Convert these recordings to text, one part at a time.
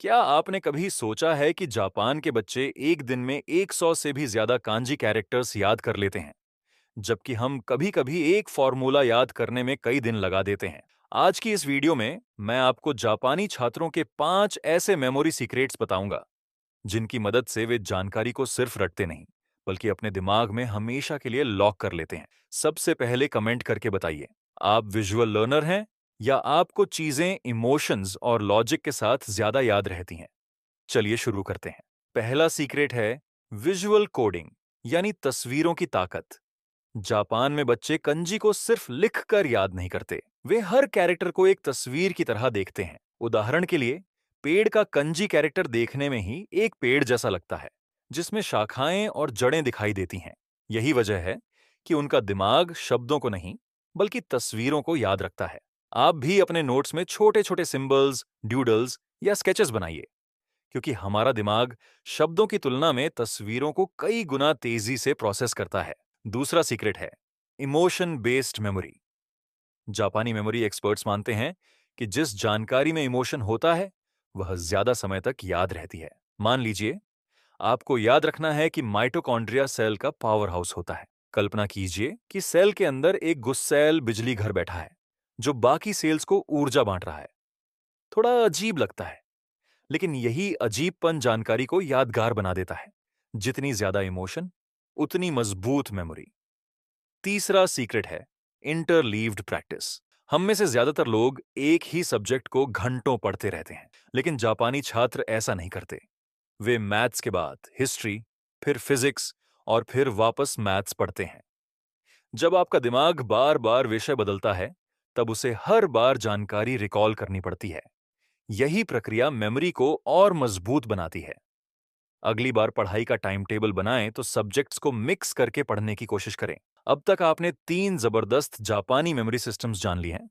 क्या आपने कभी सोचा है कि जापान के बच्चे एक दिन में 100 से भी ज्यादा कांजी कैरेक्टर्स याद कर लेते हैं, जबकि हम कभी-कभी एक फॉर्मूला याद करने में कई दिन लगा देते हैं। आज की इस वीडियो में मैं आपको जापानी छात्रों के 5 ऐसे मेमोरी सीक्रेट्स बताऊंगा, जिनकी मदद से वे जानकारी को सिर्फ रटते नहीं, बल्कि अपने दिमाग में हमेशा के लिए लॉक कर लेते हैं। सबसे पहले कमेंट करके बताइए, आप विजुअल लर्नर हैं या आपको चीजें इमोशंस और लॉजिक के साथ ज्यादा याद रहती हैं। चलिए शुरू करते हैं। पहला सीक्रेट है विजुअल कोडिंग, यानी तस्वीरों की ताकत। जापान में बच्चे कंजी को सिर्फ लिखकर याद नहीं करते, वे हर कैरेक्टर को एक तस्वीर की तरह देखते हैं। उदाहरण के लिए, पेड़ का कंजी कैरेक्टर देखने में ही एक पेड़ जैसा लगता है, जिसमें शाखाएं और जड़ें दिखाई देती हैं। यही वजह है कि उनका दिमाग शब्दों को नहीं, बल्कि तस्वीरों को याद रखता है। आप भी अपने नोट्स में छोटे छोटे सिंबल्स, ड्यूडल्स या स्केचेस बनाइए, क्योंकि हमारा दिमाग शब्दों की तुलना में तस्वीरों को कई गुना तेजी से प्रोसेस करता है। दूसरा सीक्रेट है इमोशन बेस्ड मेमोरी। जापानी मेमोरी एक्सपर्ट्स मानते हैं कि जिस जानकारी में इमोशन होता है, वह ज्यादा समय तक याद रहती है। मान लीजिए, आपको याद रखना है कि माइटोकॉन्ड्रिया सेल का पावर हाउस होता है। कल्पना कीजिए कि सेल के अंदर एक गुस्सैल बिजली घर बैठा है, जो बाकी सेल्स को ऊर्जा बांट रहा है। थोड़ा अजीब लगता है, लेकिन यही अजीबपन जानकारी को यादगार बना देता है। जितनी ज्यादा इमोशन, उतनी मजबूत मेमोरी। तीसरा सीक्रेट है इंटरलीव्ड प्रैक्टिस। हम में से ज्यादातर लोग एक ही सब्जेक्ट को घंटों पढ़ते रहते हैं, लेकिन जापानी छात्र ऐसा नहीं करते। वे मैथ्स के बाद हिस्ट्री, फिर फिजिक्स और फिर वापस मैथ्स पढ़ते हैं। जब आपका दिमाग बार बार विषय बदलता है, तब उसे हर बार जानकारी रिकॉल करनी पड़ती है। यही प्रक्रिया मेमोरी को और मजबूत बनाती है। अगली बार पढ़ाई का टाइम टेबल बनाएं तो सब्जेक्ट्स को मिक्स करके पढ़ने की कोशिश करें। अब तक आपने 3 जबरदस्त जापानी मेमोरी सिस्टम्स जान लिए हैं,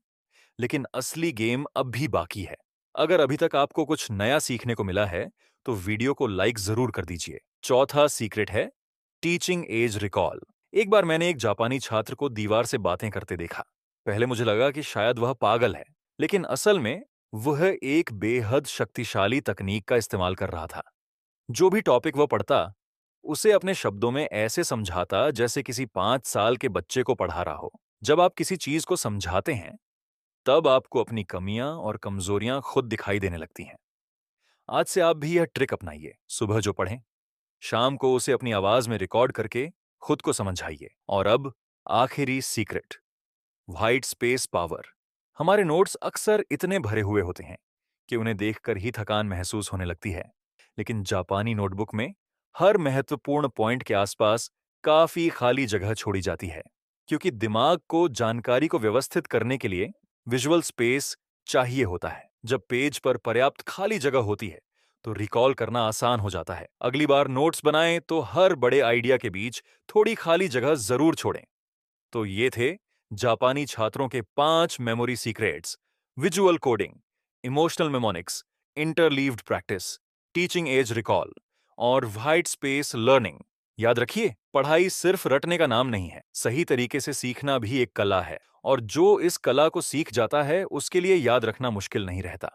लेकिन असली गेम अब भी बाकी है। अगर अभी तक आपको कुछ नया सीखने को मिला है, तो वीडियो को लाइक जरूर कर दीजिए। चौथा सीक्रेट है टीचिंग एज रिकॉल। एक बार मैंने एक जापानी छात्र को दीवार से बातें करते देखा। पहले मुझे लगा कि शायद वह पागल है, लेकिन असल में वह एक बेहद शक्तिशाली तकनीक का इस्तेमाल कर रहा था। जो भी टॉपिक वह पढ़ता, उसे अपने शब्दों में ऐसे समझाता जैसे किसी 5 साल के बच्चे को पढ़ा रहा हो। जब आप किसी चीज को समझाते हैं, तब आपको अपनी कमियां और कमजोरियां खुद दिखाई देने लगती हैं। आज से आप भी यह ट्रिक अपनाइए। सुबह जो पढ़ें, शाम को उसे अपनी आवाज में रिकॉर्ड करके खुद को समझाइए। और अब आखिरी सीक्रेट, व्हाइट स्पेस पावर। हमारे नोट्स अक्सर इतने भरे हुए होते हैं कि उन्हें देखकर ही थकान महसूस होने लगती है, लेकिन जापानी नोटबुक में हर महत्वपूर्ण पॉइंट के आसपास काफी खाली जगह छोड़ी जाती है, क्योंकि दिमाग को जानकारी को व्यवस्थित करने के लिए विजुअल स्पेस चाहिए होता है। जब पेज पर पर्याप्त खाली जगह होती है, तो रिकॉल करना आसान हो जाता है। अगली बार नोट्स बनाएं तो हर बड़े आइडिया के बीच थोड़ी खाली जगह जरूर छोड़ें। तो ये थे जापानी छात्रों के 5 memory secrets: visual coding, emotional mnemonics, interleaved practice, teaching as recall और व्हाइट स्पेस लर्निंग। याद रखिए, पढ़ाई सिर्फ रटने का नाम नहीं है, सही तरीके से सीखना भी एक कला है, और जो इस कला को सीख जाता है, उसके लिए याद रखना मुश्किल नहीं रहता।